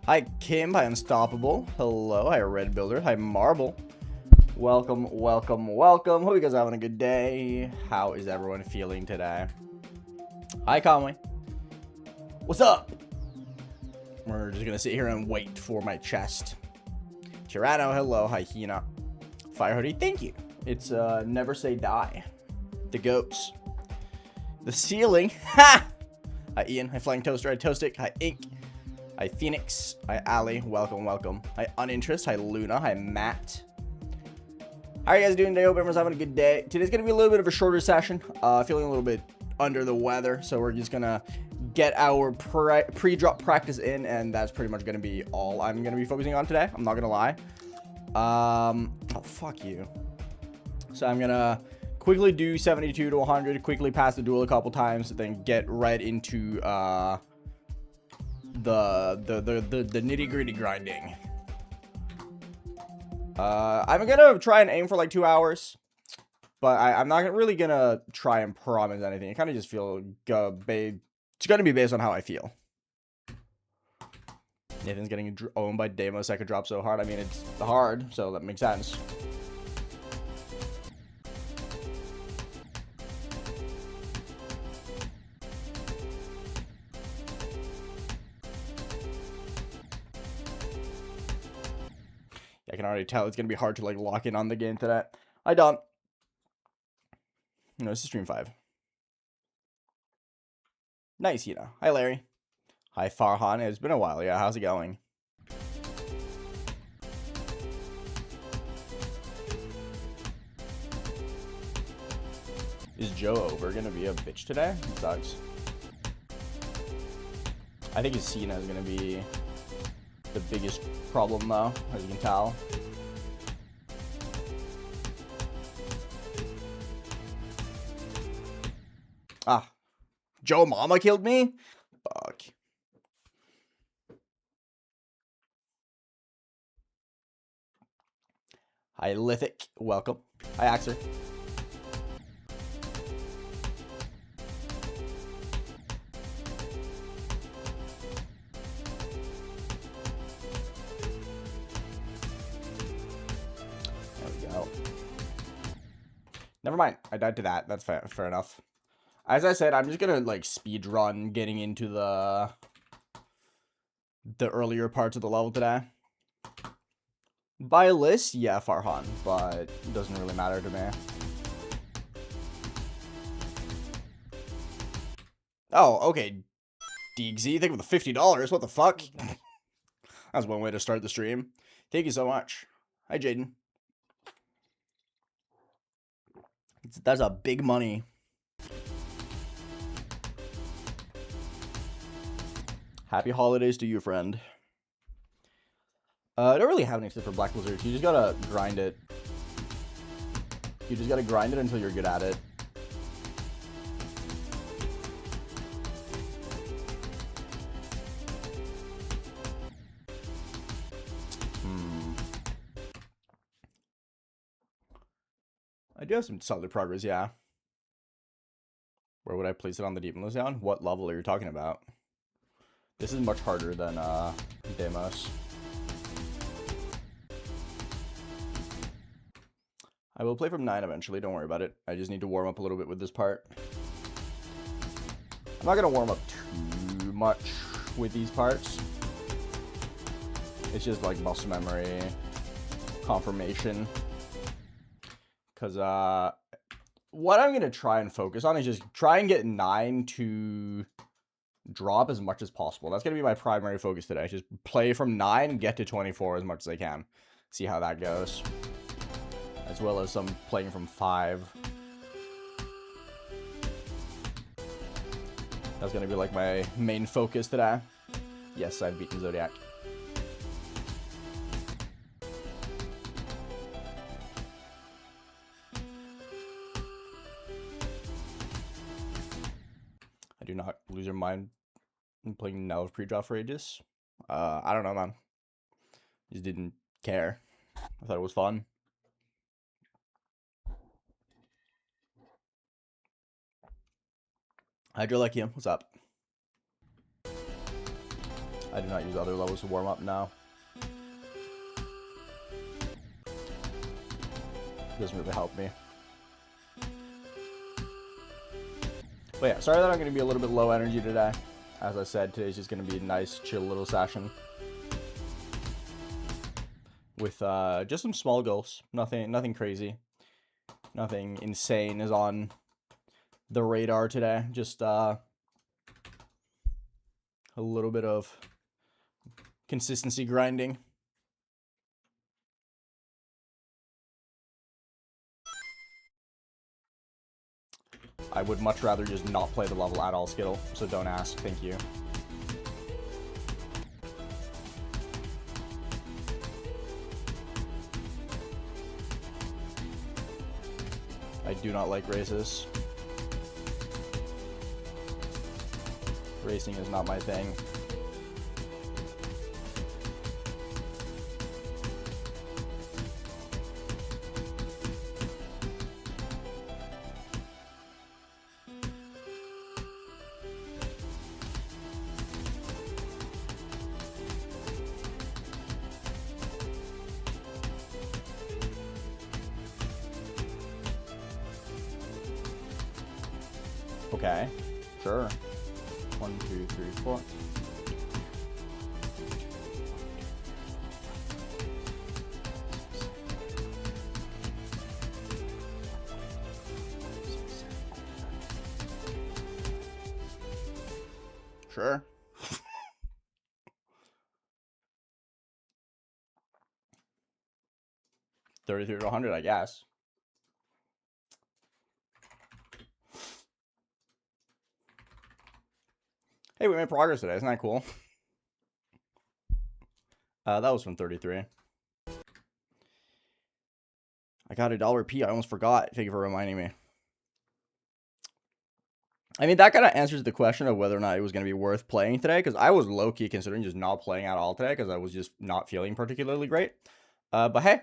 Hi, Kim. Hi, Unstoppable. Hello. Hi, Red Builder. Hi, Marble. Welcome, welcome, welcome. Hope you guys are having a good day. How is everyone feeling today? Hi, Conway. What's up? We're just gonna sit here and wait for my chest. Tirano, hello. Hi, Hina. Fire Hoodie, thank you. It's Never Say Die. The goats. The ceiling. Ha! Hi, Ian. Hi, Flying Toaster. Hi, Toastic. Hi, Ink. Hi, Phoenix. Hi, Ali. Welcome, welcome. Hi, Uninterest. Hi, Luna. Hi, Matt. How are you guys doing today? Hope everyone's having a good day. Today's going to be a little bit of a shorter session. Feeling a little bit under the weather, so we're just going to get our pre-drop practice in, and that's pretty much going to be all I'm going to be focusing on today. I'm not going to lie. Oh, fuck you. So I'm going to quickly do 72 to 100, quickly pass the duel a couple times, then get right into the nitty-gritty grinding. I'm gonna try and aim for like 2 hours, but I'm not really gonna try and promise anything. I kind of just feel it's gonna be based on how I feel. Nathan's getting owned by Deimos. I could drop so hard. I mean, it's hard, so that makes sense. I can already tell it's gonna be hard to like lock in on the game today. Hi, Don. No, this is stream 5. Nice, you know. Hi, Larry. Hi, Farhan. It's been a while. Yeah, how's it going? Is Joe over gonna be a bitch today? It sucks. I think his Cena is gonna be the biggest problem though, as you can tell. Ah, Joe Mama killed me? Fuck. Hi, Lithic. Welcome. Hi, Axer. There we go. Never mind. I died to that. That's fair enough. As I said, I'm just gonna like speed run getting into the earlier parts of the level today. By list, yeah, Farhan, but it doesn't really matter to me. Oh, okay. DXZ, thank you for the $50. What the fuck? That's one way to start the stream. Thank you so much. Hi, Jaden. That's a big money. Happy holidays to you, friend. I don't really have anything for Black Blizzard. You just gotta grind it. You just gotta grind it until you're good at it. I do have some solid progress, yeah. Where would I place it on the Demonless Down? What level are you talking about? This is much harder than Deimos. I will play from 9 eventually, don't worry about it. I just need to warm up a little bit with this part. I'm not going to warm up too much with these parts. It's just like muscle memory, confirmation. Because what I'm going to try and focus on is just try and get 9 to drop as much as possible. That's going to be my primary focus today. Just play from 9, get to 24 as much as I can. See how that goes. As well as some playing from 5. That's going to be like my main focus today. Yes, I've beaten Zodiac. I do not lose your mind in playing Now of Pre-Drop for ages. I don't know, man. Just didn't care. I thought it was fun. Hydrolechium, what's up? I do not use other levels to warm up now. Doesn't really help me. But yeah, sorry that I'm going to be a little bit low energy today. As I said, today's just going to be a nice, chill little session. With just some small goals. Nothing crazy. Nothing insane is on the radar today. Just a little bit of consistency grinding. I would much rather just not play the level at all, Skittle, so don't ask. Thank you. I do not like races. Racing is not my thing. Okay, sure. 1, 2, 3, 4. Sure. $33 to $100, I guess. Hey, we made progress today. Isn't that cool? That was from 33. I got $1P. I almost forgot. Thank you for reminding me. I mean, that kind of answers the question of whether or not it was going to be worth playing today, because I was low-key considering just not playing at all today because I was just not feeling particularly great. But hey,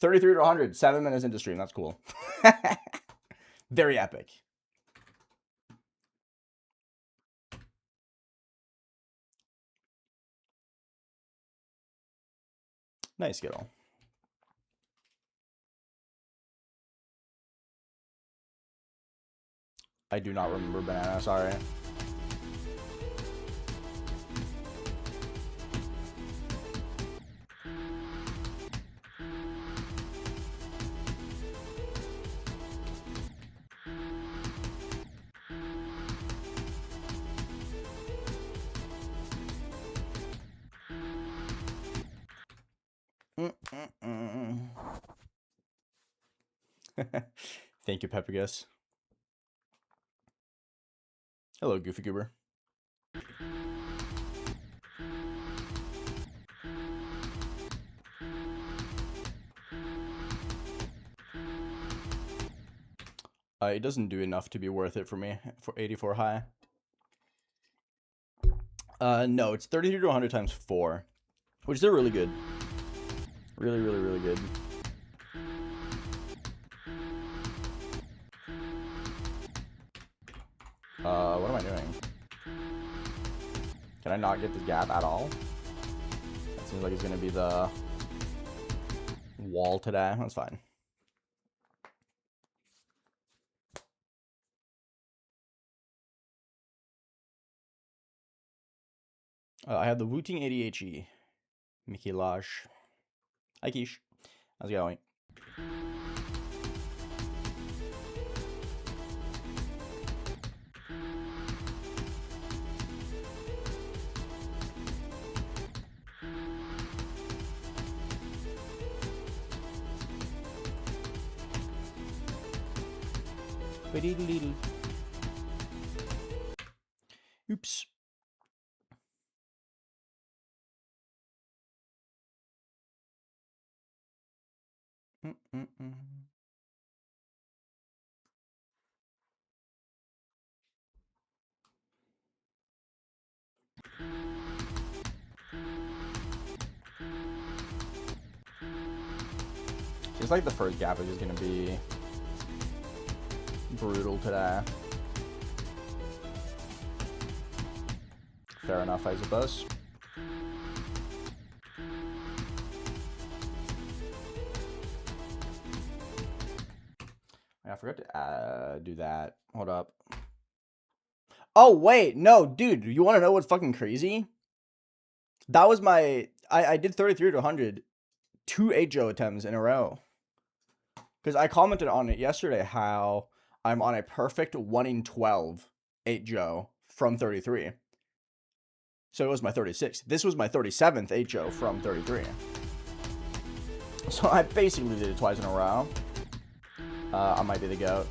33 to 100, 7 minutes into stream. That's cool. Very epic. Nice, Skittle. I do not remember banana, sorry. Thank you, Peppergus. Hello, Goofy Goober. It doesn't do enough to be worth it for me for 84 high. No, it's 33 to 100 times 4, which is still really good. Really, really, really good. What am I doing? Can I not get the gap at all? That seems like it's gonna be the wall today. That's fine. I have the Wooting ADHE. Mickey Lash. Hi, Keish. How's it going? Oops. Seems like the first gap is just gonna be brutal today. Fair enough, I suppose. I forgot to do that. Hold up. Oh, wait. No, dude. You want to know what's fucking crazy? That was my... I did 33 to 100. 2 8-Joe attempts in a row. Because I commented on it yesterday how I'm on a perfect 1 in 12 8-Joe from 33. So it was my 36th. This was my 37th 8-Joe from 33. So I basically did it twice in a row. I might be the GOAT.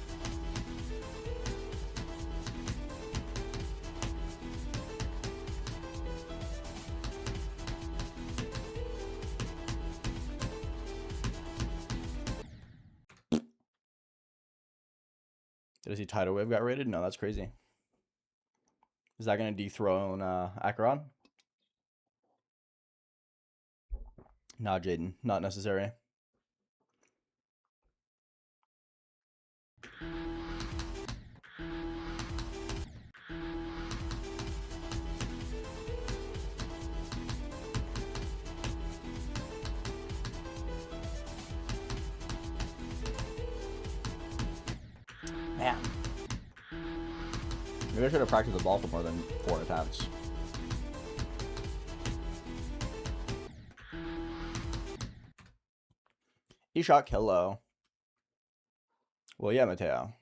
Did I see Tidal Wave got rated? No, that's crazy. Is that going to dethrone Acheron? Nah, Jaden. Not necessary. Man. Maybe I should have practiced the ball for more than 4 attempts. E-Shock, hello. Well, yeah, Mateo.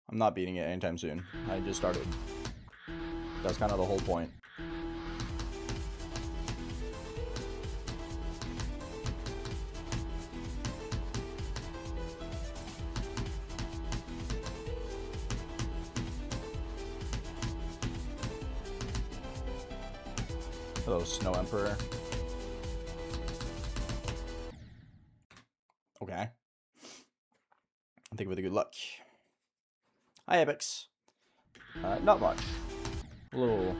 I'm not beating it anytime soon. I just started. That's kind of the whole point. Hello, Snow Emperor. Okay. I think with a good luck. Hi, Apex. Not much. A little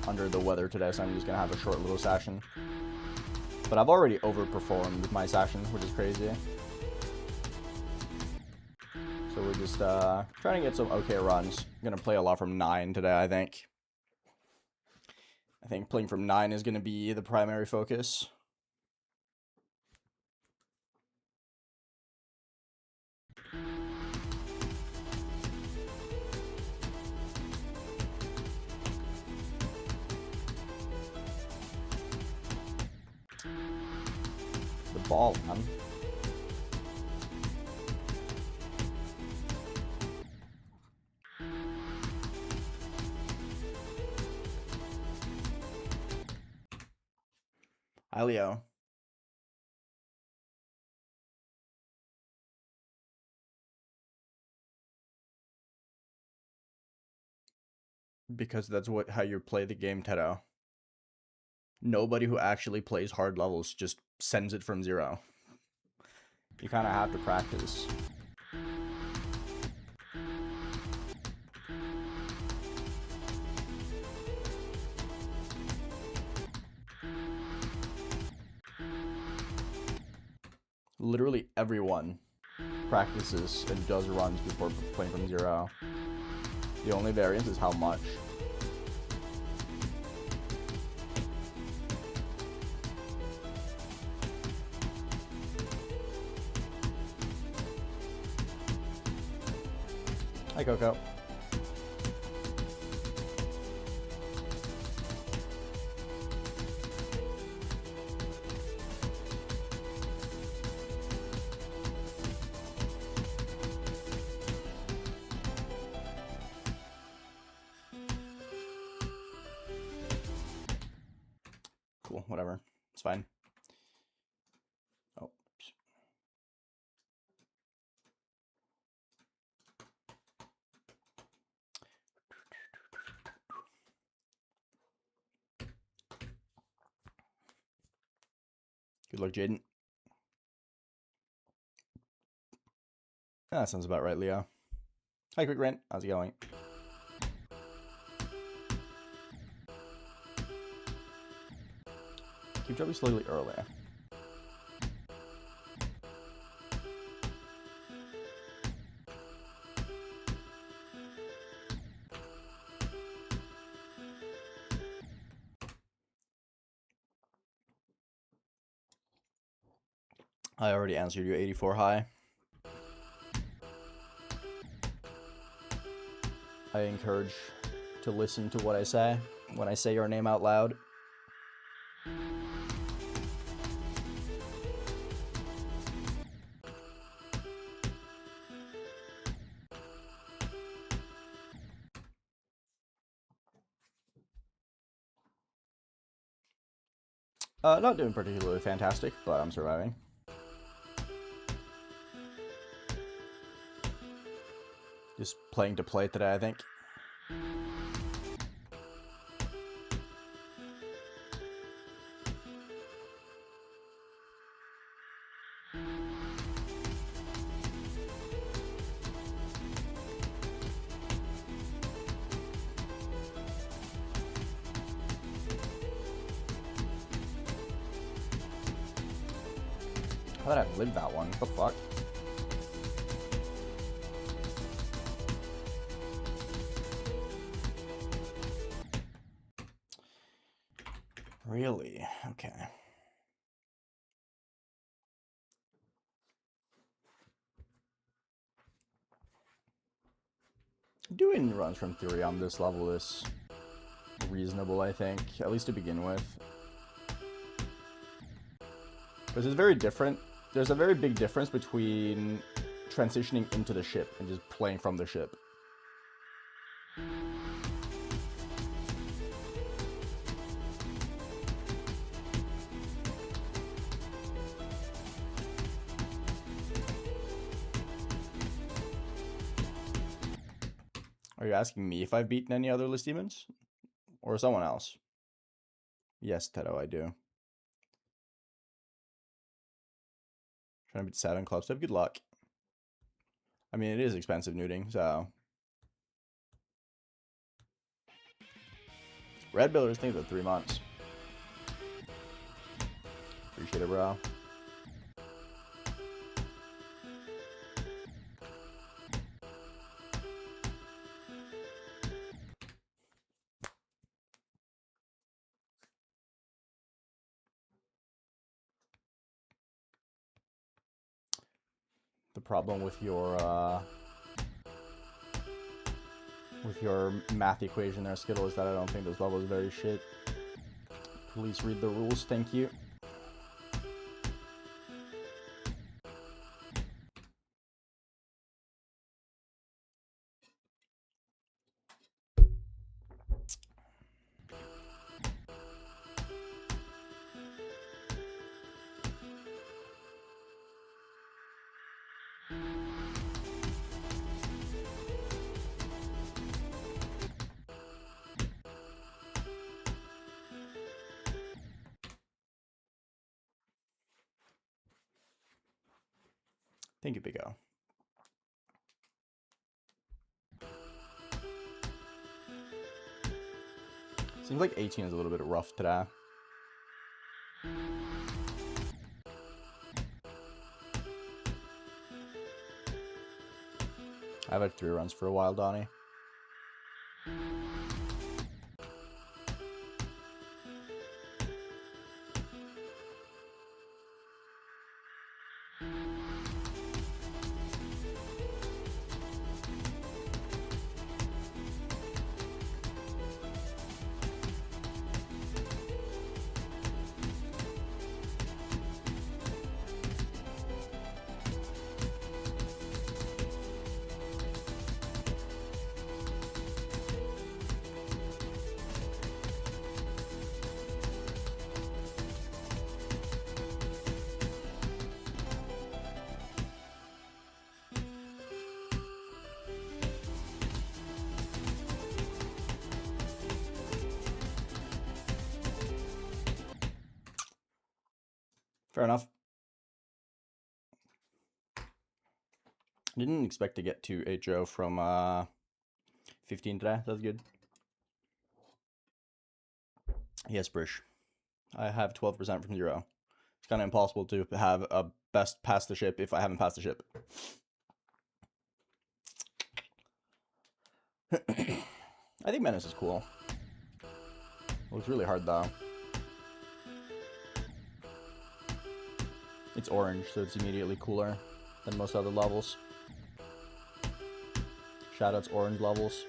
under the weather today, so I'm just going to have a short little session. But I've already overperformed my session, which is crazy. So we're just trying to get some okay runs. I'm going to play a lot from 9 today, I think. I think playing from 9 is going to be the primary focus. The ball, man. Hi, Leo. Because that's how you play the game, Tedo. Nobody who actually plays hard levels just sends it from 0. You kind of have to practice. Literally everyone practices and does runs before playing from 0. The only variance is how much. Hi, Coco. Cool, whatever. It's fine. Oh, oops. Good luck, Jaden. That sounds about right, Leo. Hi, Quick Rant. How's it going? Keep jumping slowly early. I already answered you, 84 high. I encourage to listen to what I say when I say your name out loud. Not doing particularly fantastic, but I'm surviving. Just playing to play today, I think. How did I live that one? What the fuck? Really? Okay. Doing runs from 3 on this level is reasonable, I think, at least to begin with. Because it's very different. There's a very big difference between transitioning into the ship and just playing from the ship. Are you asking me if I've beaten any other list demons? Or someone else? Yes, Tedo, I do. Trying to beat 7 CLUBSTEP, good luck. I mean, it is expensive nuding, so. Red Builders think about 3 months. Appreciate it, bro. The problem with your math equation there, Skittle, is that I don't think this level is very shit. Please read the rules, thank you. Thank you, Big O. Seems like 18 is a little bit rough today. I've had 3 runs for a while, Donnie. Fair enough. Didn't expect to get to HO from 15 today. That's good. Yes, Brish. I have 12% from 0. It's kind of impossible to have a best pass the ship if I haven't passed the ship. I think Menace is cool. It looks really hard though. It's orange, so it's immediately cooler than most other levels. Shoutouts orange levels.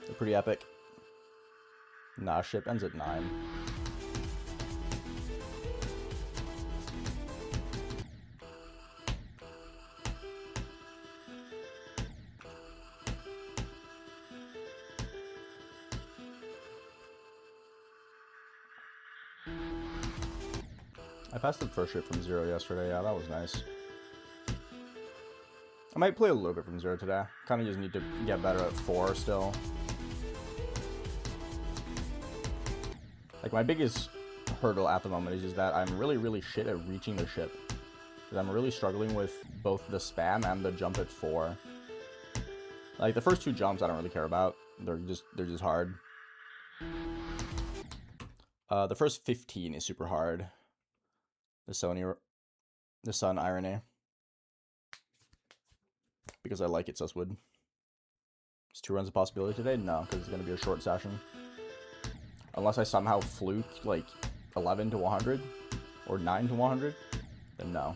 They're pretty epic. Nah, ship ends at 9. I passed the first ship from 0 yesterday. Yeah, that was nice. I might play a little bit from 0 today. Kind of just need to get better at 4 still. Like, my biggest hurdle at the moment is just that I'm really shit at reaching the ship. Because I'm really struggling with both the spam and the jump at 4. Like, the first 2 jumps I don't really care about. They're just hard. The first 15 is super hard. The Sun irony. Because I like it, Suswood. Is 2 runs a possibility today? No, because it's going to be a short session. Unless I somehow fluke, like, 11 to 100, or 9 to 100, then no.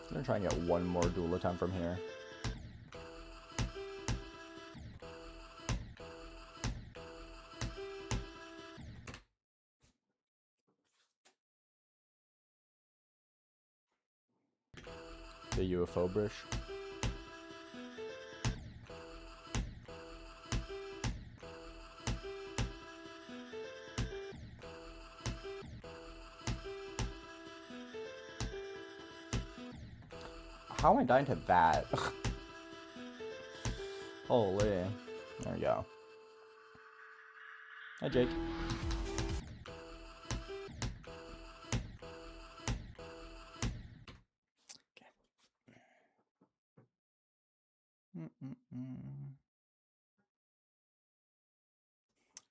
I'm gonna try and get one more duel attempt from here. The UFO bridge. How am I dying to that? Holy. There we go. Hi, Jake.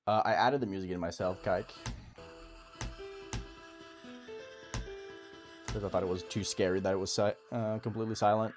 I added the music in myself, Kike. Because I thought it was too scary that it was completely silent.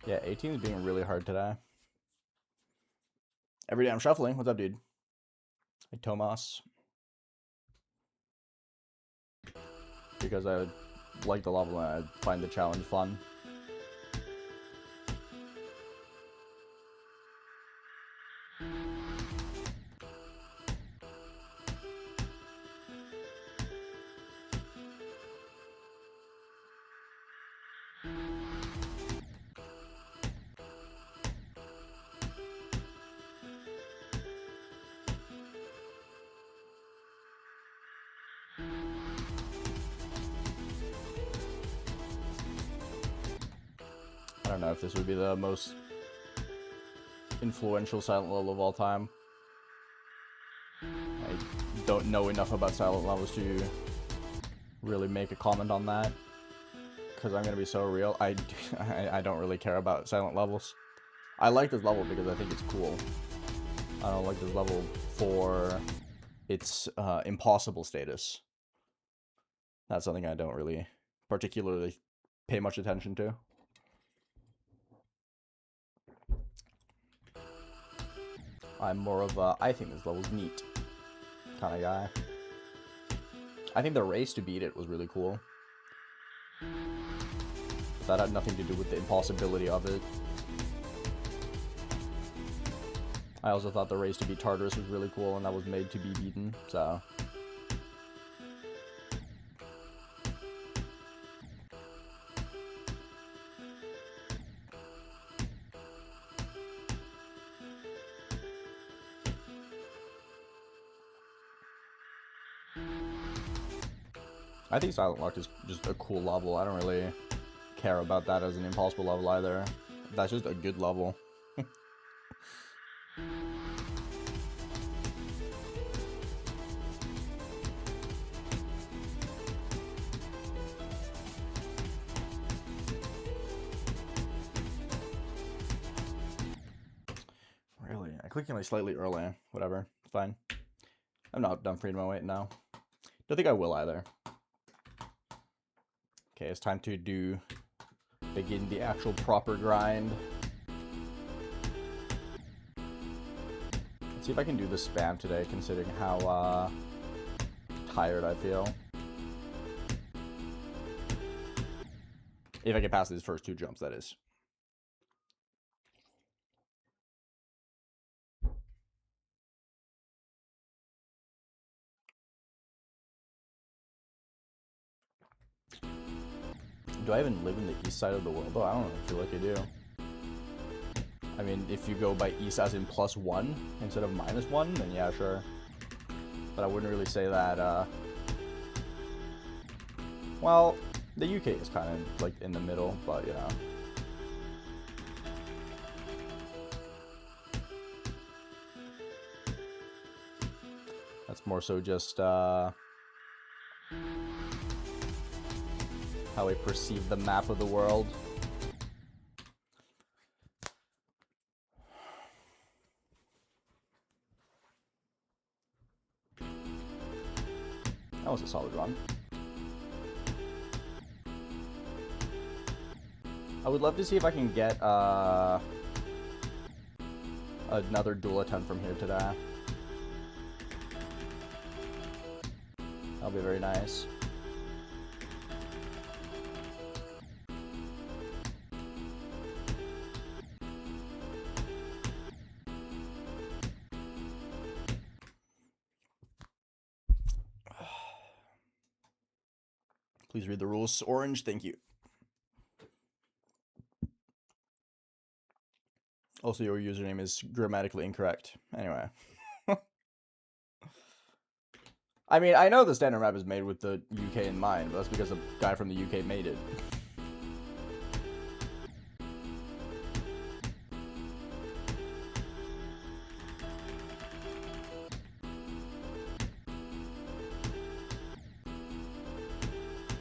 Yeah, 18 is being really hard today. Every day I'm shuffling. What's up, dude? Hey, Tomas. Because I like the level and I find the challenge fun. I don't know if this would be the most influential silent level of all time. I don't know enough about silent levels to really make a comment on that. Because I'm going to be so real, I don't really care about silent levels. I like this level because I think it's cool. I don't like this level for its impossible status. That's something I don't really particularly pay much attention to. I'm more of a, I think this level's neat kind of guy. I think the race to beat it was really cool. But that had nothing to do with the impossibility of it. I also thought the race to beat Tartarus was really cool, and that was made to be beaten, so... I think Silent Luck is just a cool level. I don't really care about that as an impossible level either. That's just a good level. Really? I clicked like slightly early. Whatever. It's fine. I'm not done freeing my weight now. Don't think I will either. Okay, it's time to begin the actual proper grind. Let's see if I can do the spam today, considering how tired I feel. If I can pass these first 2 jumps, that is. Do I even live in the east side of the world, though? I don't know. I feel like I do. I mean, if you go by east as in +1 instead of -1, then yeah, sure. But I wouldn't really say that, well, the UK is kind of, like, in the middle, but, you know. That's more so just, how I perceive the map of the world. That was a solid run. I would love to see if I can get another dual attempt from here today. That'll be very nice. Please read the rules. Orange, thank you. Also, your username is grammatically incorrect. Anyway. I mean, I know the standard map is made with the UK in mind, but that's because a guy from the UK made it.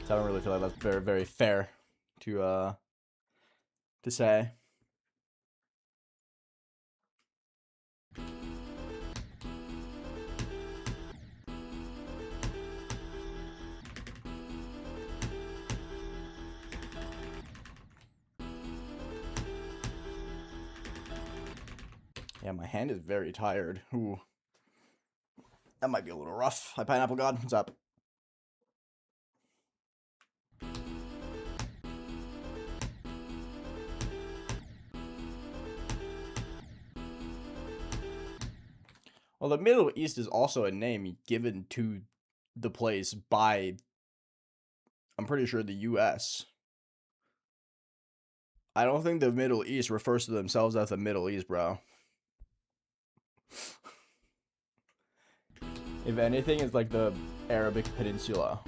So I don't really feel like that's very, very fair to say. Yeah, my hand is very tired. Ooh. That might be a little rough. Hi, Pineapple God. What's up? Well, the Middle East is also a name given to the place by, I'm pretty sure, the US. I don't think the Middle East refers to themselves as the Middle East, bro. If anything, it's like the Arabic Peninsula.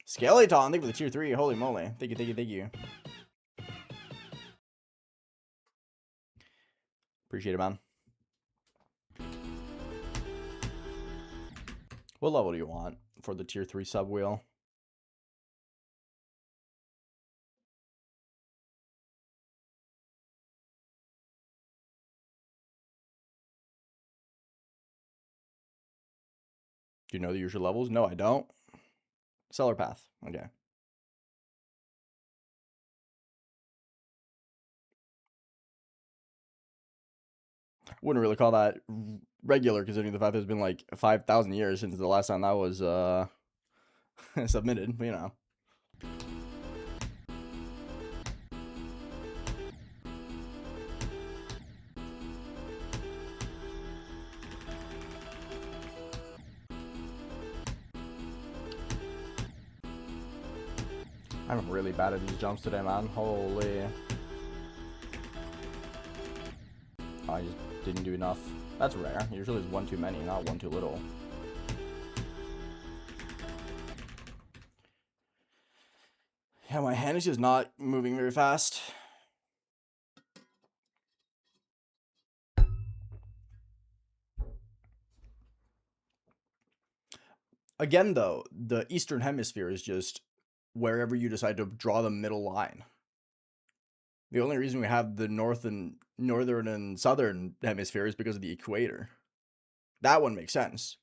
Skeleton, thank you for the tier 3. Holy moly. Thank you, thank you, thank you. Appreciate it, man. What level do you want for the tier 3 sub wheel? Do you know the usual levels? No, I don't. Seller path. Okay. Wouldn't really call that regular, considering the fact that it's been like 5,000 years since the last time that was submitted, but you know. I'm really bad at these jumps today, man. Holy. Oh, I just didn't do enough. That's rare. Usually it's one too many, not one too little. Yeah, my hand is just not moving very fast. Again, though, the Eastern Hemisphere is just wherever you decide to draw the middle line. The only reason we have the northern and southern hemisphere is because of the equator. That one makes sense.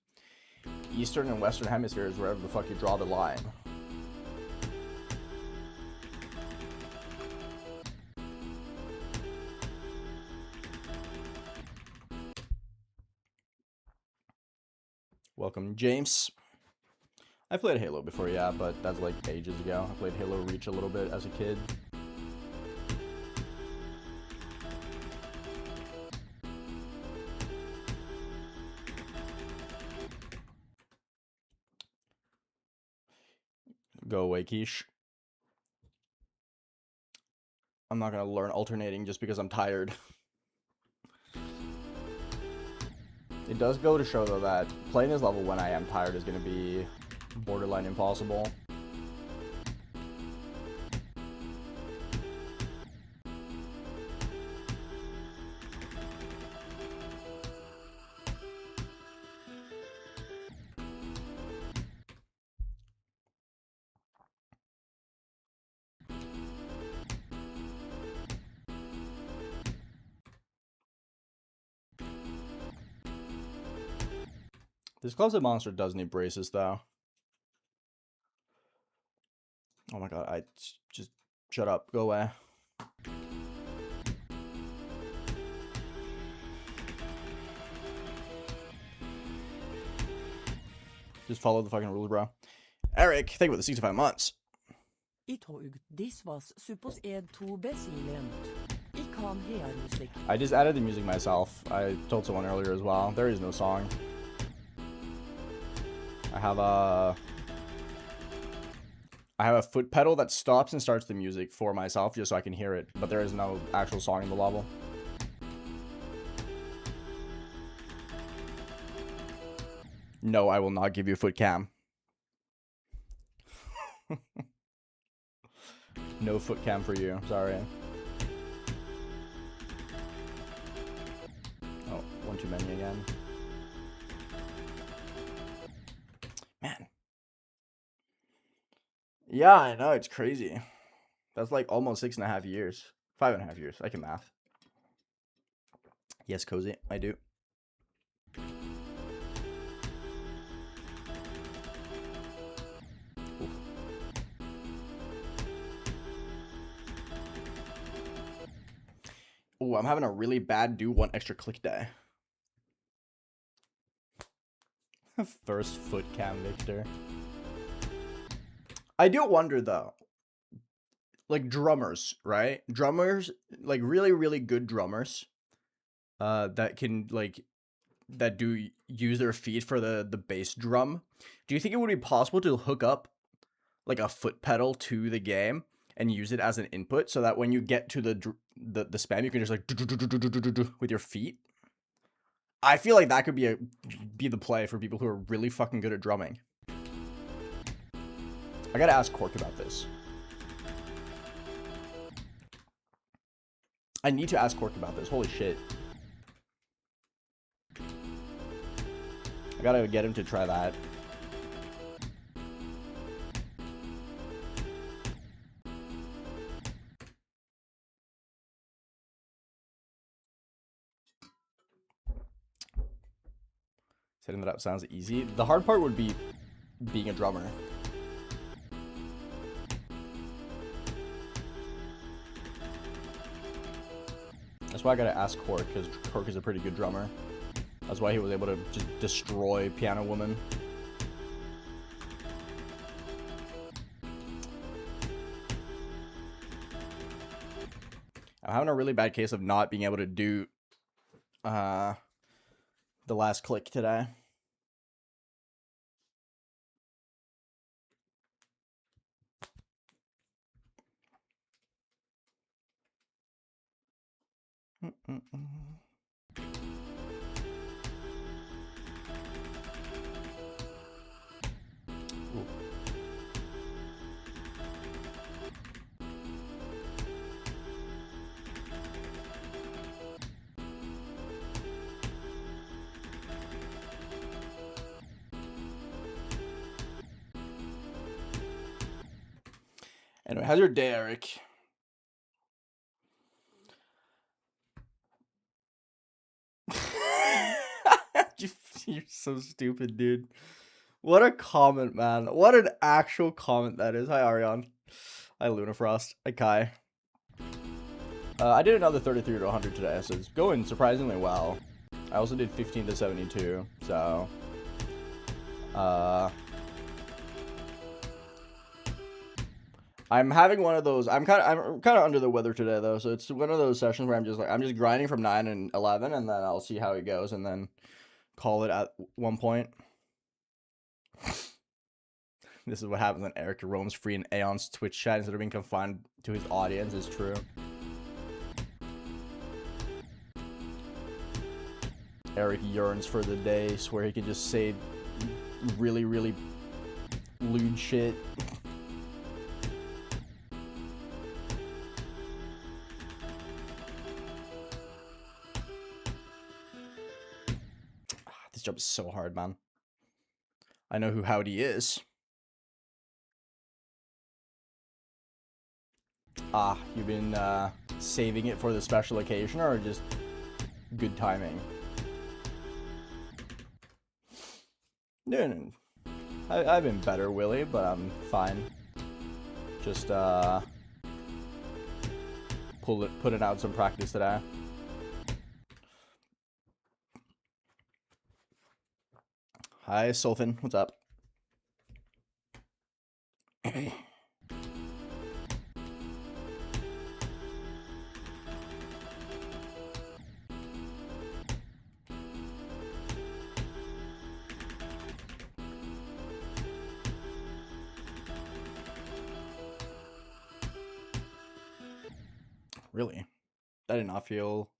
Eastern and Western hemisphere is wherever the fuck you draw the line. Welcome, James. I played Halo before, yeah, but that's like ages ago. I played Halo Reach a little bit as a kid. Go away, Quiche. I'm not gonna learn alternating just because I'm tired. It does go to show, though, that playing this level when I am tired is gonna be borderline impossible. This CLUBSTEP monster does need braces, though. Oh my god, I just shut up. Go away. Just follow the fucking rules, bro. Eric, think about the 65 months. I just added the music myself. I told someone earlier as well. There is no song. I have a foot pedal that stops and starts the music for myself just so I can hear it, but there is no actual song in the level. No, I will not give you a foot cam. No foot cam for you. Sorry. Oh, one too many again. Man. Yeah, I know. It's crazy. That's like almost 6.5 years. 5.5 years. I can math. Yes, Cozy. I do. Oof. Ooh, I'm having a really bad do one extra click day. First foot cam Victor. I do wonder though, like drummers, right? Drummers, like really, really good drummers, that can that do use their feet for the bass drum. Do you think it would be possible to hook up like a foot pedal to the game and use it as an input so that when you get to the spam, you can just like with your feet? I feel like that could be the play for people who are really fucking good at drumming. I gotta ask Cork about this. I need to ask Cork about this. Holy shit. I gotta get him to try that. Setting that up sounds easy. The hard part would be being a drummer. That's why I gotta ask Cork, because Cork is a pretty good drummer. That's why he was able to just destroy Piano Woman. I'm having a really bad case of not being able to do the last click today. Anyway, how's your day, Eric? You're so stupid, dude. What a comment, man. What an actual comment that is. Hi, Arion. Hi, Lunafrost. Hi, Kai. I did another 33 to 100 today, so it's going surprisingly well. I also did 15 to 72, so... I'm having one of those. I'm kind of under the weather today, though, so it's one of those sessions where I'm just grinding from 9 and 11, and then I'll see how it goes, and then call it at one point. This is what happens when Eric roams free in Aeon's Twitch chat instead of being confined to his audience. Is true. Eric yearns for the days where he can just say really, really lewd shit. This job is so hard, man. I know who Howdy is. Ah, you've been saving it for the special occasion, or just good timing? No. I've been better, Willie, but I'm fine. Just putting out some practice today. Hi, Sulfin. What's up? Really? That did not feel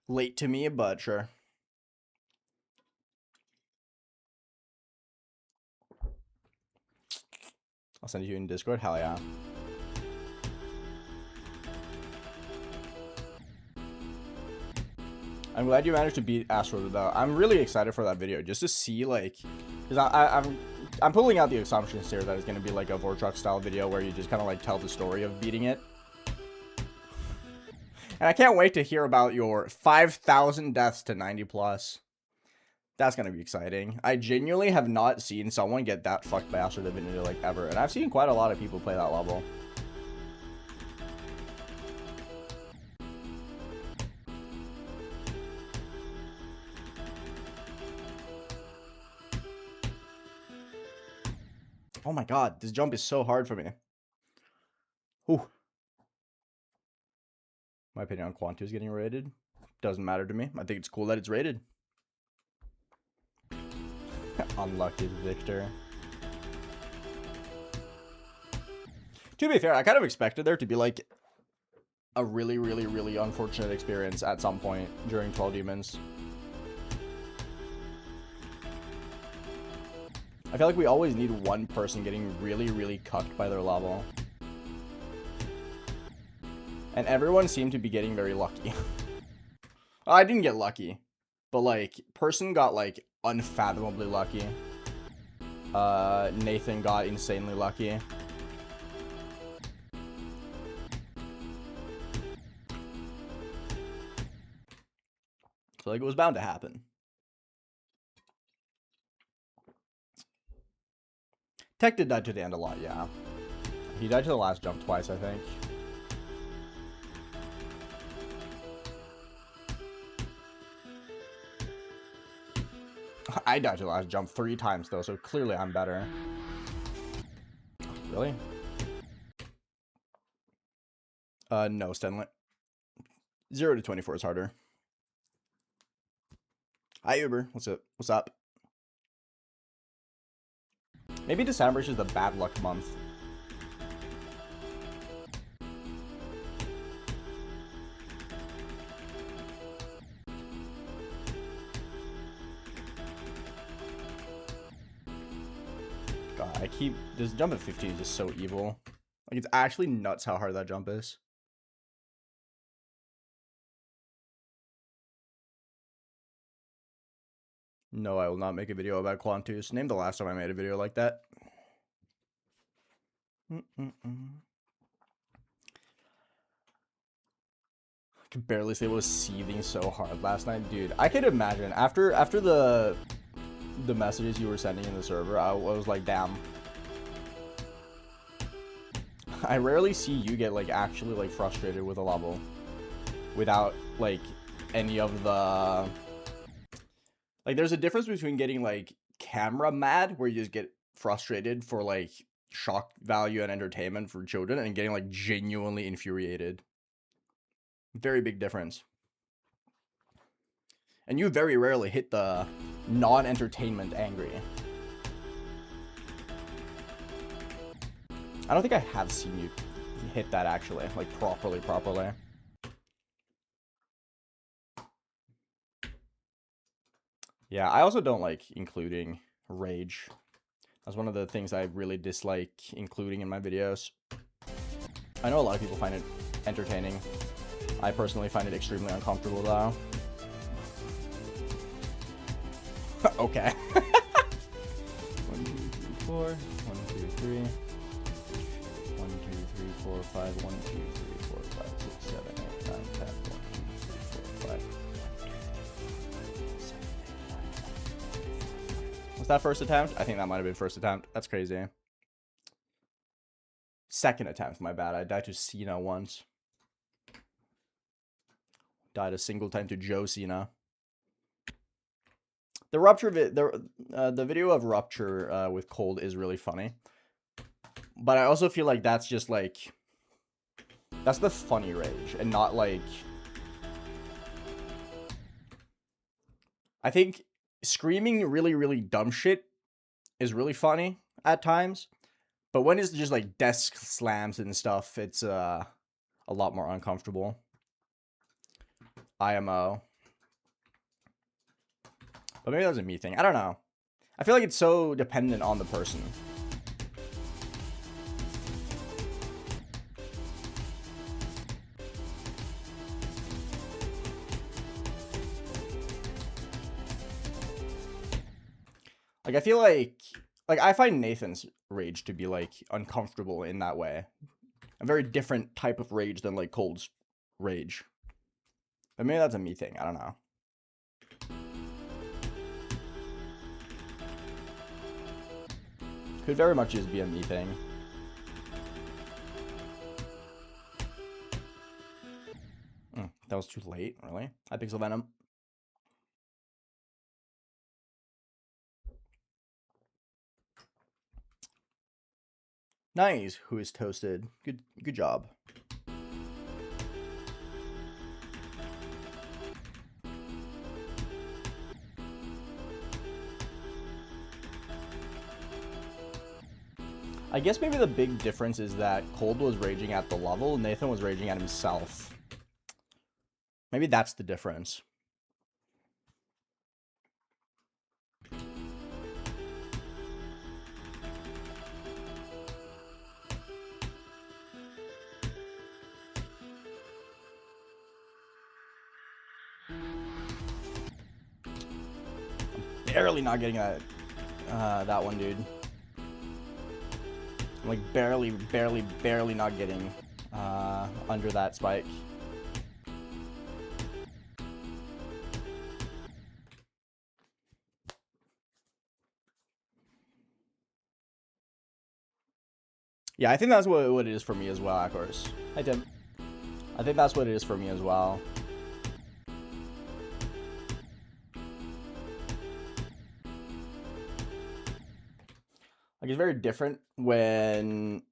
late to me, but sure. I'll send you in Discord. Hell yeah. I'm glad you managed to beat Astro though. I'm really excited for that video just to see, like, because I'm pulling out the assumptions here that it's gonna be like a Vortrok style video where you just kind of like tell the story of beating it. And I can't wait to hear about your 5,000 deaths to 90 plus. That's gonna be exciting. I genuinely have not seen someone get that fucked by Astro Divinity like ever, and I've seen quite a lot of people play that level. Oh my god, this jump is so hard for me. Ooh. My opinion on Quantu is getting rated. Doesn't matter to me. I think it's cool that it's rated. Unlucky Victor. To be fair, I kind of expected there to be like a really, really, really unfortunate experience at some point during 12 Demons. I feel like we always need one person getting really, really cucked by their level. And everyone seemed to be getting very lucky. I didn't get lucky, but like person got like unfathomably lucky. Nathan got insanely lucky. So like it was bound to happen. Tech did die to the end a lot, yeah. He died to the last jump twice, I think. I died to the last jump 3 times, though, so clearly I'm better. Really? No, Stenlet. 0 to 24 is harder. Hi, Uber. What's up? What's up? Maybe December is just a bad luck month. God, this jump at 15 is just so evil. Like, it's actually nuts how hard that jump is. No, I will not make a video about Quantus. Name the last time I made a video like that. could barely say it was seething so hard last night, dude. I could imagine after the messages you were sending in the server, I was like, damn. I rarely see you get like actually like frustrated with a level without like any of the like. There's a difference between getting like camera mad, where you just get frustrated for like shock value and entertainment for children, and getting like genuinely infuriated. Very big difference. And you very rarely hit the non-entertainment angry. I don't think I have seen you hit that actually, like properly. Yeah, I also don't like including rage. That's one of the things I really dislike including in my videos. I know a lot of people find it entertaining. I personally find it extremely uncomfortable though. Okay. 1, 2, 3, 4. 1, 2, 3. 1, 2, 3, 4, 5. 1, 2, 3, 4, 5, 6, 7, 8, 9, 10. 1, 2, 3, 4, 5. Was that first attempt? I think that might have been first attempt. That's crazy. Second attempt, my bad. I died to Cena once. Died a single time to Joe Cena. The rupture the video of rupture with cold is really funny. But I also feel like that's just like, that's the funny rage and not like, I think screaming really dumb shit is really funny at times, but when it's just like desk slams and stuff, it's a lot more uncomfortable. IMO. But maybe that's a me thing. I don't know. I feel like it's so dependent on the person. Like, I feel like I find Nathan's rage to be like uncomfortable in that way. A very different type of rage than like Cold's rage. But maybe that's a me thing. I don't know. Could very much just be a me thing. That was too late, really? I Pixel Venom. Nice. Who is toasted? Good job. I guess maybe the big difference is that Cold was raging at the level, Nathan was raging at himself. Maybe that's the difference. I'm barely not getting that one, dude. I'm like barely not getting under that spike. Yeah, I think that's what it is for me as well, of course. Hi, Tim. I think that's what it is for me as well. Like, it's very different when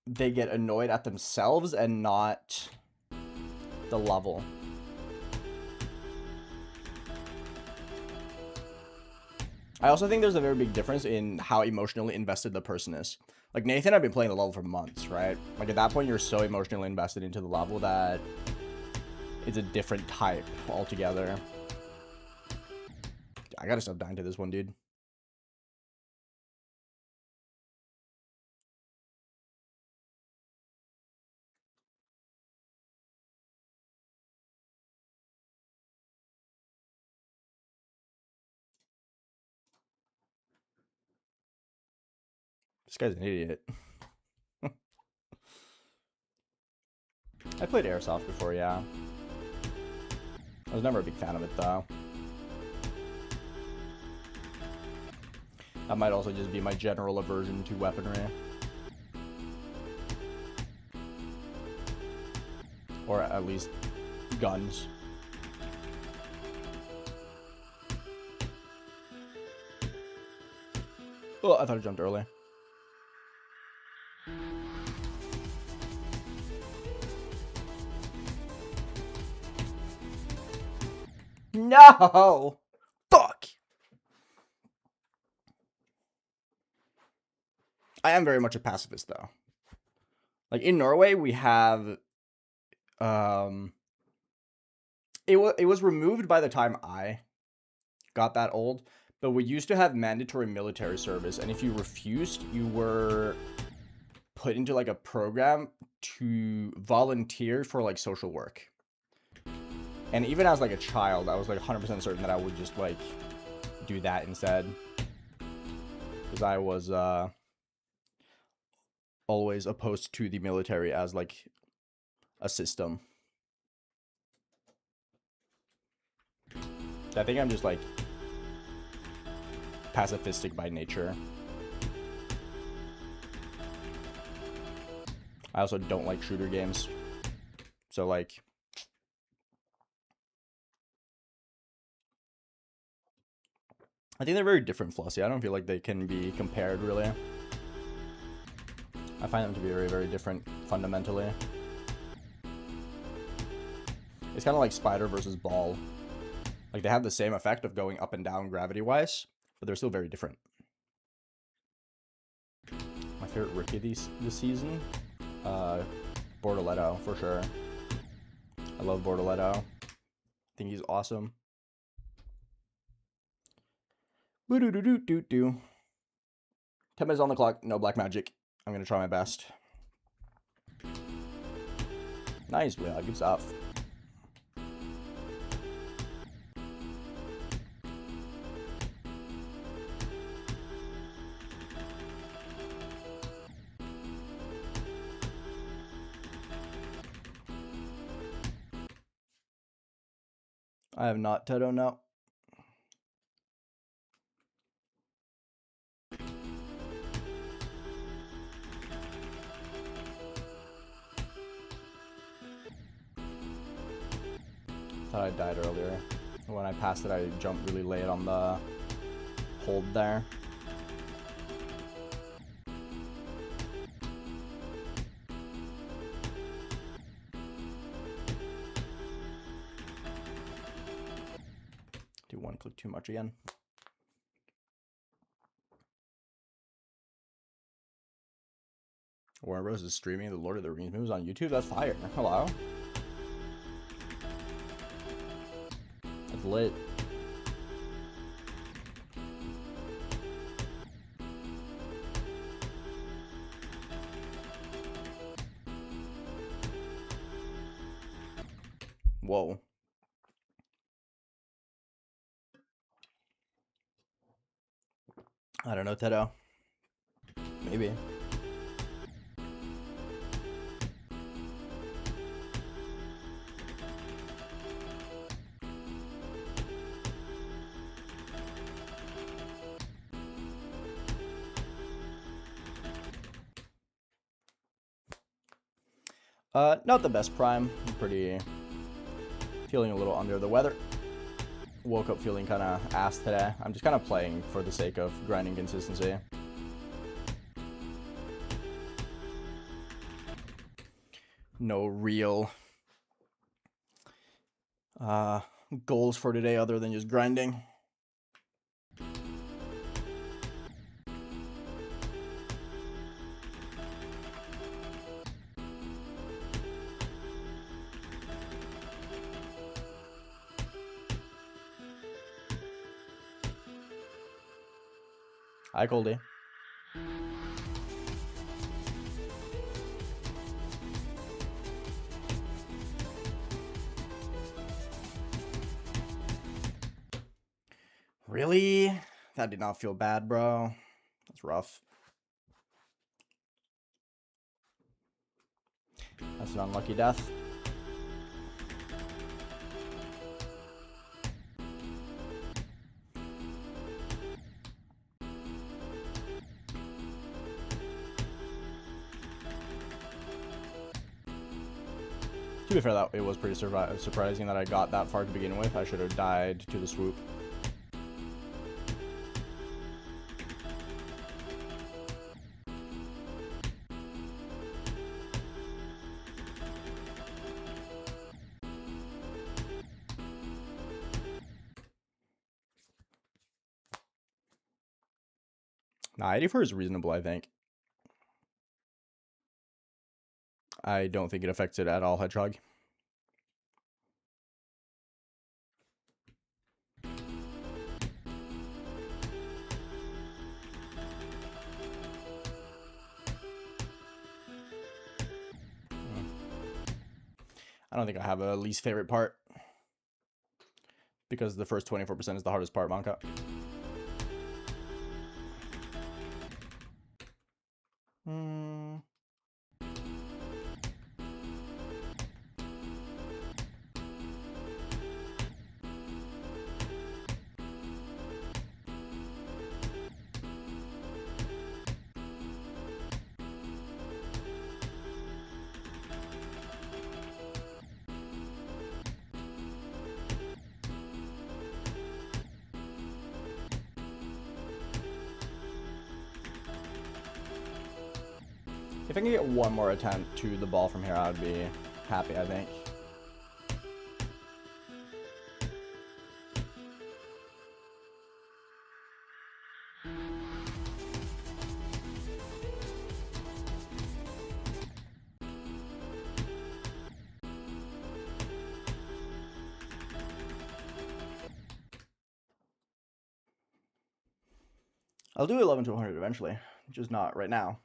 they get annoyed at themselves and not the level. I also think there's a very big difference in how emotionally invested the person is. Like, Nathan, I've been playing the level for months, right? Like, at that point, you're so emotionally invested into the level that it's a different type altogether. I gotta stop dying to this one, dude. This guy's an idiot. I played Airsoft before, yeah. I was never a big fan of it, though. That might also just be my general aversion to weaponry. Or at least guns. Oh, I thought I jumped early. No! Fuck! I am very much a pacifist, though. Like, in Norway, we have... It was removed by the time I got that old, but we used to have mandatory military service, and if you refused, you were put into, like, a program to volunteer for, like, social work. And even as, like, a child, I was, like, 100% certain that I would just, like, do that instead. Because I was, always opposed to the military as, like, a system. I think I'm just, like, pacifistic by nature. I also don't like shooter games. So, like... I think they're very different, Flossie. I don't feel like they can be compared, really. I find them to be very, very different, fundamentally. It's kind of like Spider versus Ball. Like, they have the same effect of going up and down gravity-wise, but they're still very different. My favorite rookie this season? Bortoletto, for sure. I love Bortoletto. I think he's awesome. Boo-doo-doo-doo-doo-doo. 10 minutes on the clock. No black magic. I'm going to try my best. Nice, yeah, good stuff. I have not Tedo, no. Thought I died earlier. When I passed it, I jumped really late on the hold there. Do one click too much again. Warner Bros. Is streaming the Lord of the Rings movies on YouTube? That's fire. Hello? That's lit. Whoa. I don't know, Tedo. Maybe. Not the best prime. I'm pretty... feeling a little under the weather. Woke up feeling kind of ass today. I'm just kind of playing for the sake of grinding consistency. No real goals for today other than just grinding. Hi, Goldie. Really? That did not feel bad, bro. That's rough. That's an unlucky death. To be fair, that it was pretty surprising that I got that far to begin with. I should have died to the swoop. Nah, 84 is reasonable, I think. I don't think it affects it at all, Hedgehog. I don't think I have a least favorite part, because the first 24% is the hardest part, Monka. If I can get one more attempt to the ball from here, I would be happy, I think. I'll do 11 to 100 eventually, just not right now.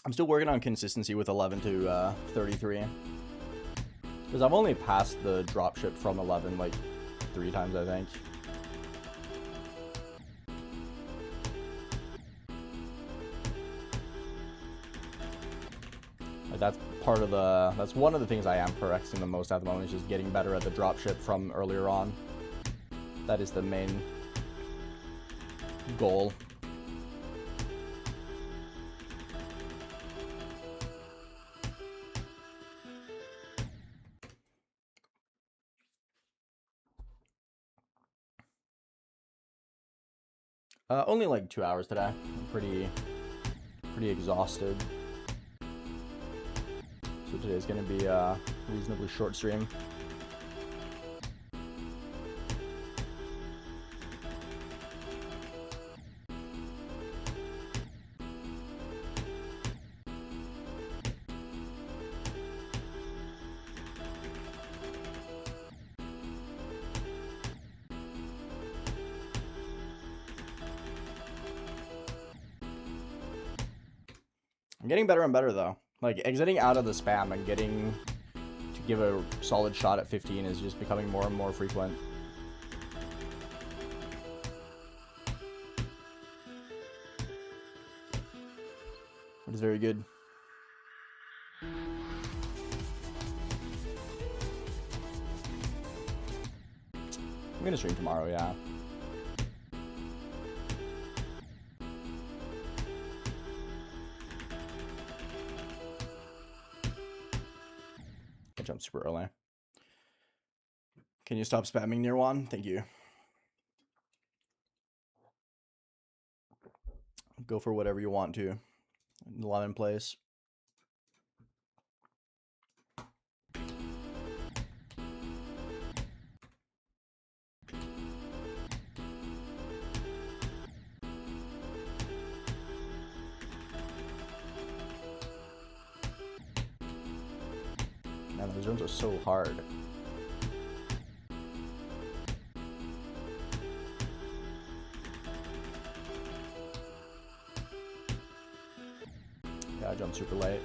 I'm still working on consistency with 11 to 33. Because I've only passed the dropship from 11 like 3 times, I think. Like that's one of the things I am progressing the most at the moment, is just getting better at the dropship from earlier on. That is the main goal. Only like 2 hours today. I'm pretty exhausted. So today's gonna be a reasonably short stream. I'm getting better and better though. Like exiting out of the spam and getting to give a solid shot at 15 is just becoming more and more frequent. It is very good. I'm gonna stream tomorrow, yeah. I jumped super early. Can you stop spamming near one? Thank you. Go for whatever you want to. Lemon place. Man, those runs are so hard. Yeah, I jumped super late.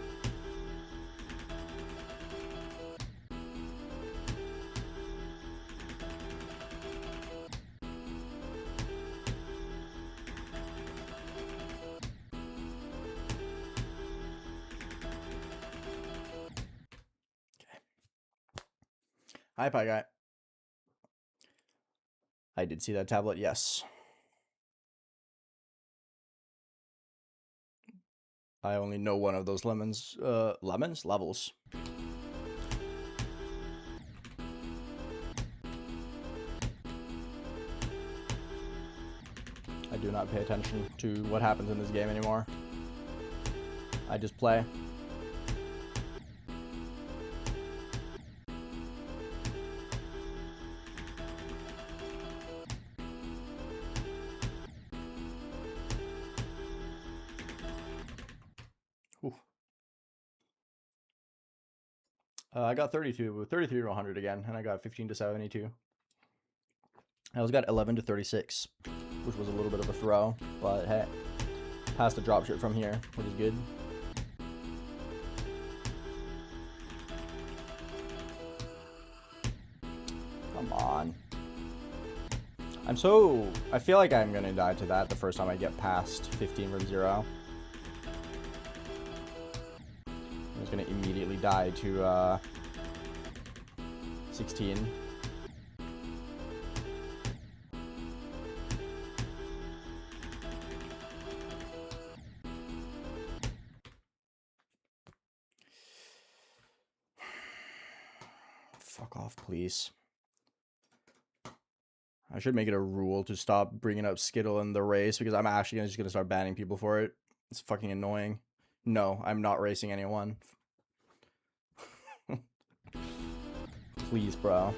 Hi, Pie Guy. I did see that tablet, yes. I only know one of those levels. I do not pay attention to what happens in this game anymore. I just play. I got 33 to 100 again, and I got 15 to 72. I also got 11 to 36, which was a little bit of a throw, but hey, passed the dropship from here, which is good. Come on. I feel like I'm gonna die to that the first time I get past 15 from 0. I'm just gonna immediately die to 16. Fuck off, please. I should make it a rule to stop bringing up Skittle in the race, because I'm actually just gonna start banning people for it. It's fucking annoying. No, I'm not racing anyone. Please, bro.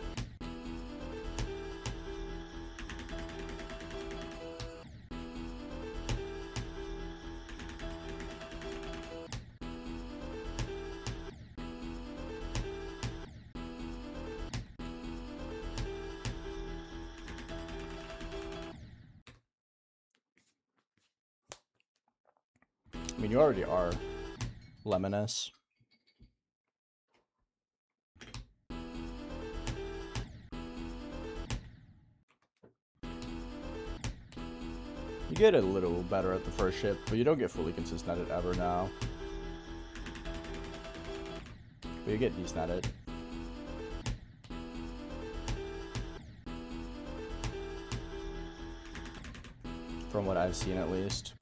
I mean, you already are Lemoness. You get a little better at the first ship, but you don't get fully consistent at it ever now. But you get decent at it. From what I've seen, at least.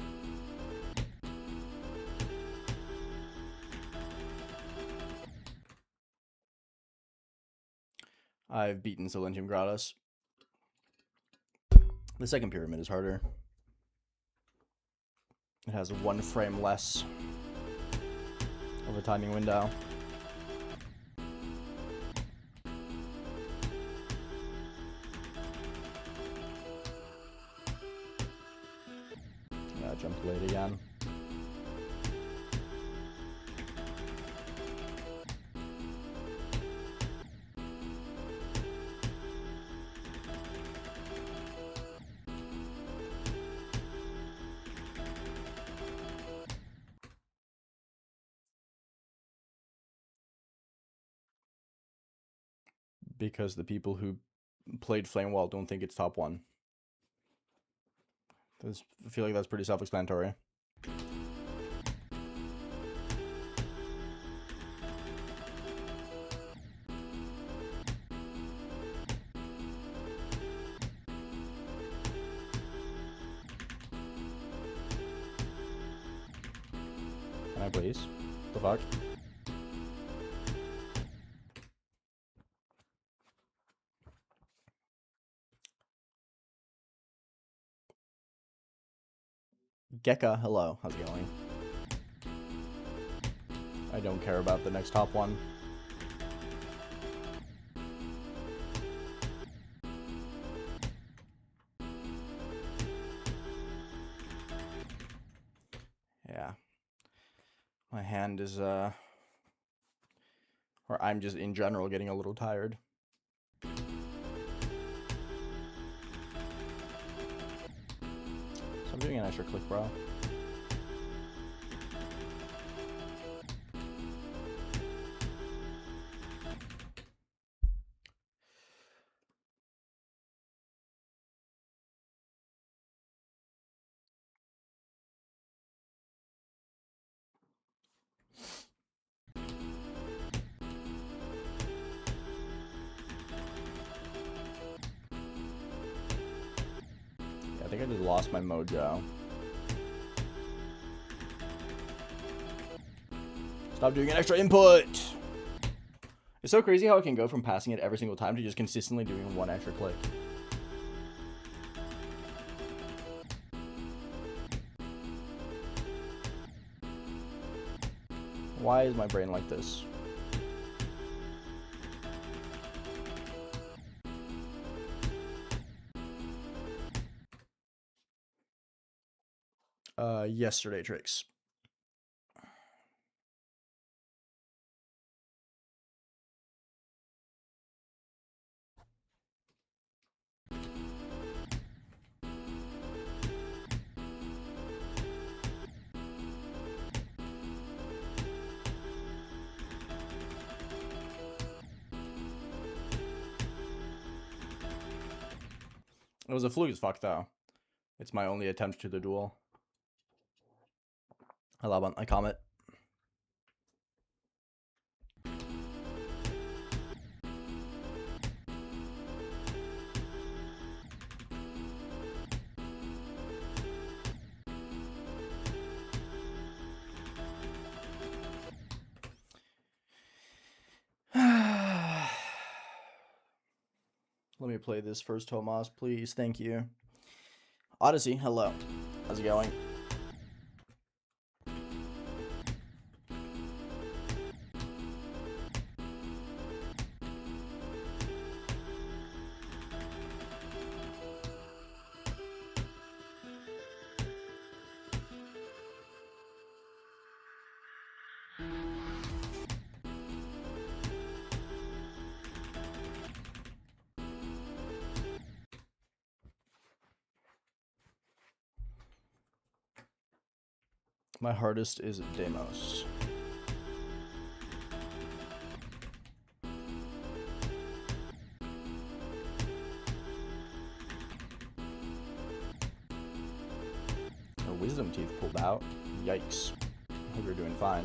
I've beaten Silentium Gratis. The second pyramid is harder. It has 1 frame less of a timing window. Yeah, I jumped late again. Because the people who played Flame Wall don't think it's top 1. I feel like that's pretty self-explanatory. Can I please? The fuck? Gekka, hello. How's it going? I don't care about the next top 1. Yeah. My hand is, or I'm just in general getting a little tired. So I'm doing an extra click, bro. I think I just lost my mojo. Stop doing an extra input! It's so crazy how I can go from passing it every single time to just consistently doing 1 extra click. Why is my brain like this? Yesterday tricks. It was a fluke as fuck, though. It's my only attempt to the duel. I love it. I comment. Let me play this first, Tomas, please. Thank you. Odyssey, hello. How's it going? My hardest is Deimos. Her wisdom teeth pulled out. Yikes. Hope you're doing fine.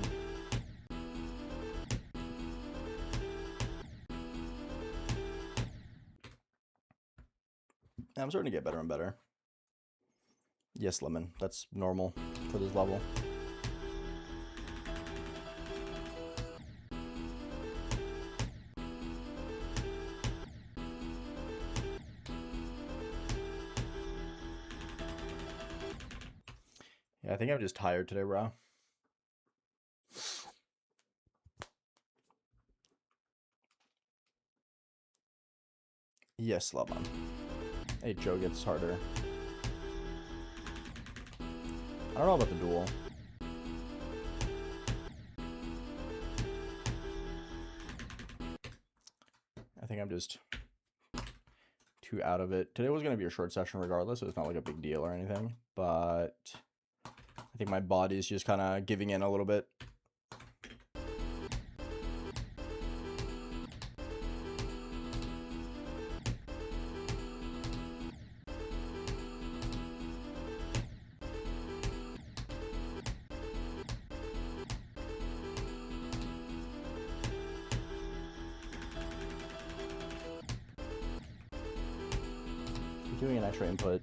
I'm starting to get better and better. Yes, Lemon. That's normal for this level. Yeah, I think I'm just tired today, bro. Yes, Lemon. Hey, Joe gets harder. I don't know about the duel. I think I'm just too out of it. Today was going to be a short session regardless, so it's not like a big deal or anything. But I think my body's just kind of giving in a little bit. Doing an extra input.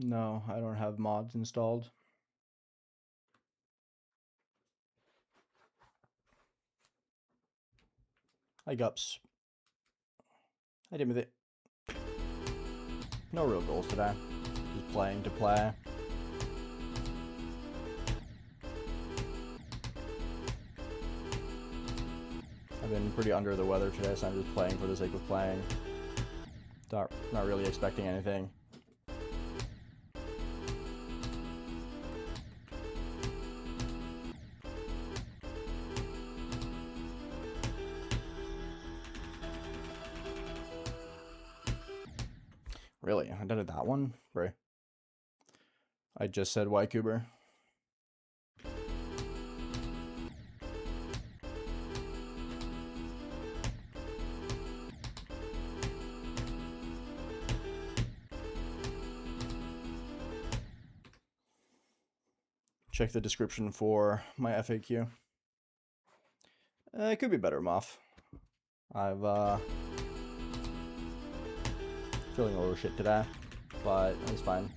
No, I don't have mods installed. Hi, Gups. Hi, Timothy. No real goals today. Just playing to play. I've been pretty under the weather today, so I'm just playing for the sake of playing. Not really expecting anything. Really? I did that one? Right. I just said Ykuber. Check the description for my FAQ. It could be better, Moff. I've feeling a little shit today, but it's fine.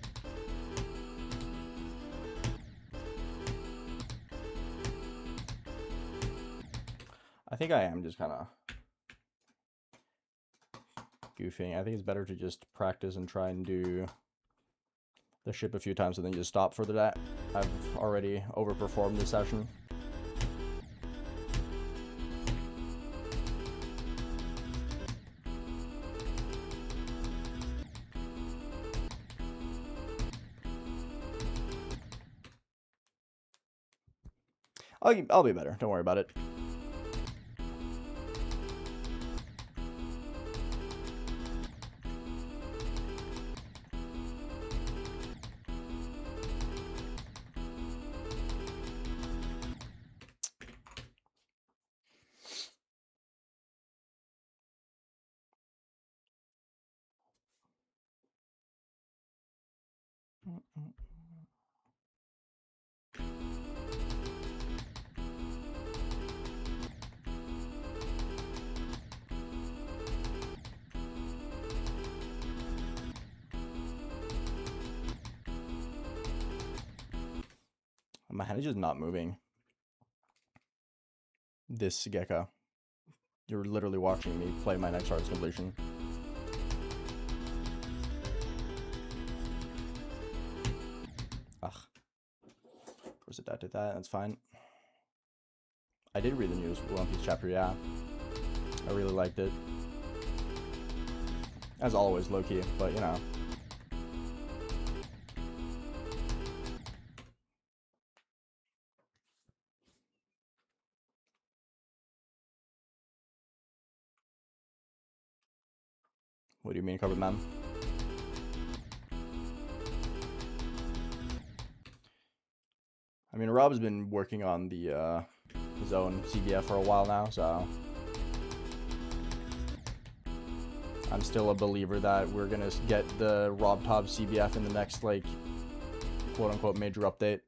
I think I am just kind of goofing. I think it's better to just practice and try and do the ship a few times and then just stop for the day. I've already overperformed this session. I'll be better. Don't worry about it. My hand is just not moving. This Gecko. You're literally watching me play my next artist completion. Ugh. Of course it did that. That's fine. I did read the newest One Piece chapter, yeah. I really liked it. As always, low-key, but you know. What do you mean, Carpet Man? I mean, Rob's been working on the his own CBF for a while now, so I'm still a believer that we're gonna get the Rob Top CBF in the next, like, quote-unquote major update.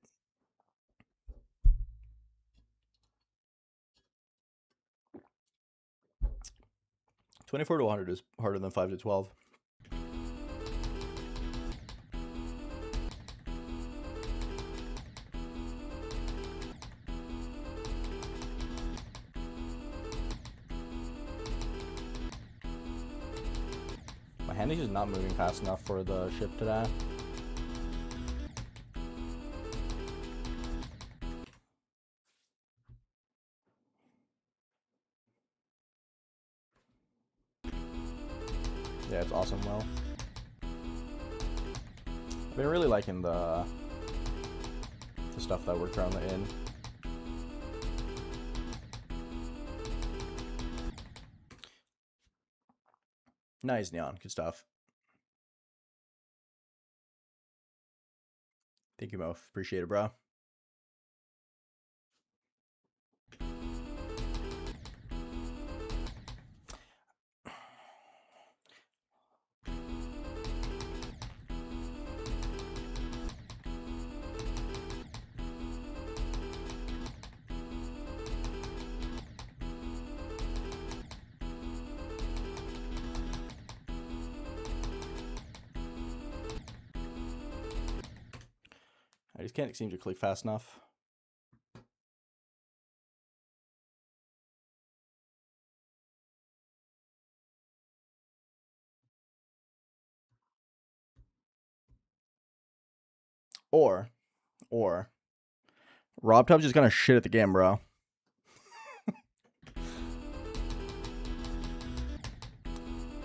$24 to 100 is harder than 5 to 12. My hand is just not moving fast enough for the ship today. Yeah, it's awesome, Will. I've been really liking the stuff that we're throwing in. Nice, Neon. Good stuff. Thank you, Mof. Appreciate it, bro. I just can't seem to click fast enough. Or Rob Tubbs just gonna shit at the game, bro.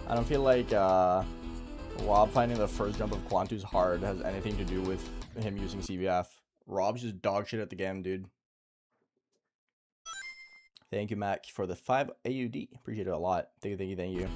I don't feel like Rob finding the first jump of Quantu's hard has anything to do with him using CBF. Rob's just dog shit at the game, dude. Thank you, Mac, for the 5 AUD. Appreciate it a lot. Thank you, thank you, thank you.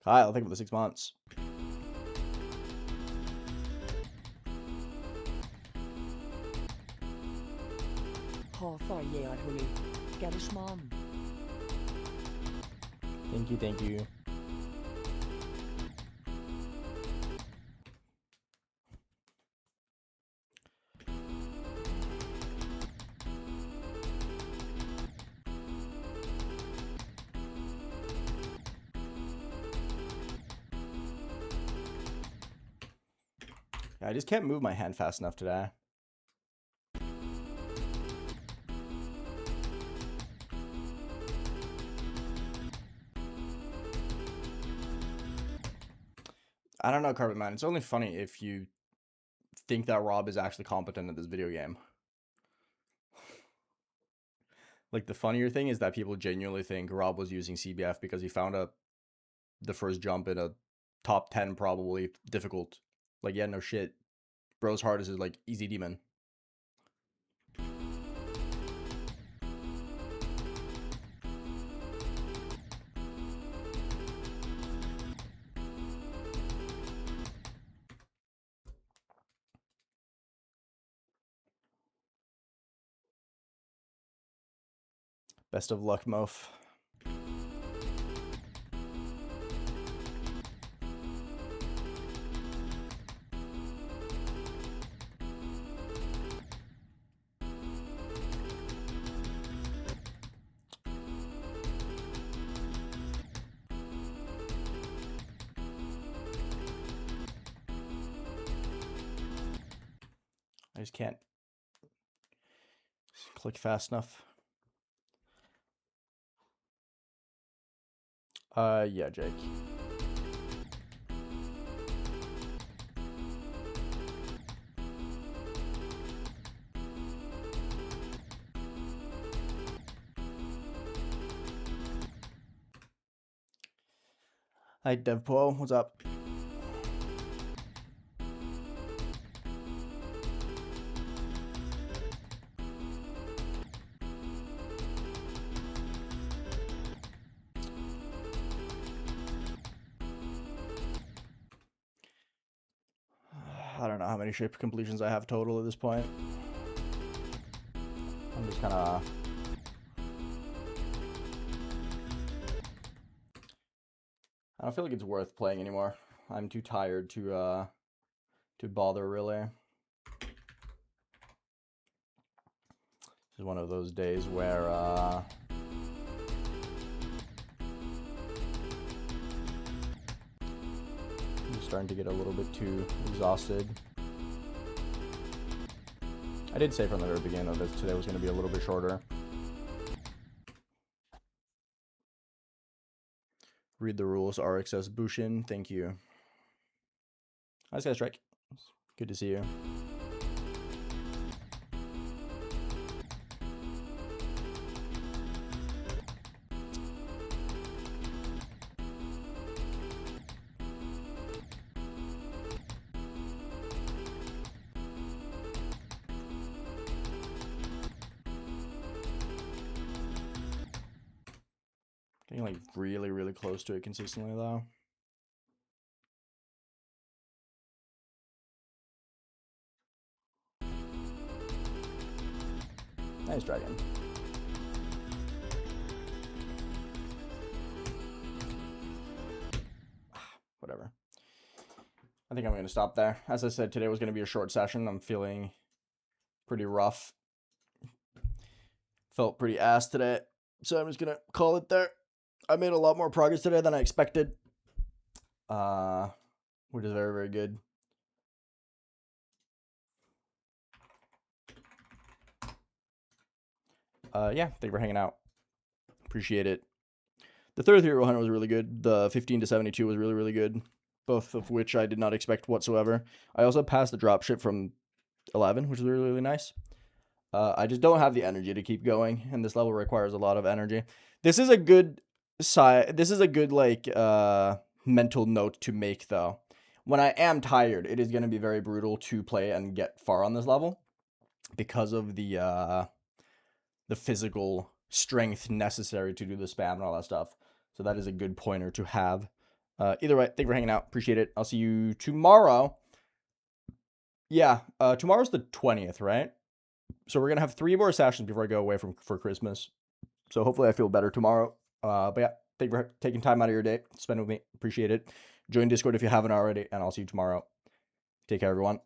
Kyle, think about the 6 months. Thank you, thank you. I just can't move my hand fast enough today. I don't know, Carpet Man. It's only funny if you think that Rob is actually competent at this video game. Like, the funnier thing is that people genuinely think Rob was using CBF because he found the first jump in a top 10 probably difficult. Like, yeah, no shit. Bro's hardest is like easy demon. Best of luck, Mof. I just can't click fast enough. Yeah, Jake. Hi, DevPo. What's up? I don't know how many ship completions I have total at this point. I'm just kind of... I don't feel like it's worth playing anymore. I'm too tired to bother, really. This is one of those days where I'm just starting to get a little bit too exhausted. I did say from the very beginning that today was going to be a little bit shorter. Read the rules, RXS Bushin. Thank you. Nice guy, Strike. Good to see you. Getting like really, really close to it consistently though. Nice dragon. Whatever. I think I'm going to stop there. As I said, today was going to be a short session. I'm feeling pretty rough. Felt pretty ass today. So I'm just going to call it there. I made a lot more progress today than I expected. Which is very, very good. Yeah, thank you for hanging out. Appreciate it. The third hero hunt was really good. The 15 to 72 was really, really good. Both of which I did not expect whatsoever. I also passed the dropship from 11, which is really, really nice. I just don't have the energy to keep going, and this level requires a lot of energy. This is a good This is a good like mental note to make though. When I am tired, it is going to be very brutal to play and get far on this level because of the physical strength necessary to do the spam and all that stuff. So that is a good pointer to have. Either way, thank you for hanging out. Appreciate it. I'll see you tomorrow. Yeah, tomorrow's the 20th, right? So we're gonna have 3 more sessions before I go away for Christmas. So hopefully I feel better tomorrow. But yeah, thank you for taking time out of your day to spend with me. Appreciate it. Join Discord if you haven't already, and I'll see you tomorrow. Take care, everyone.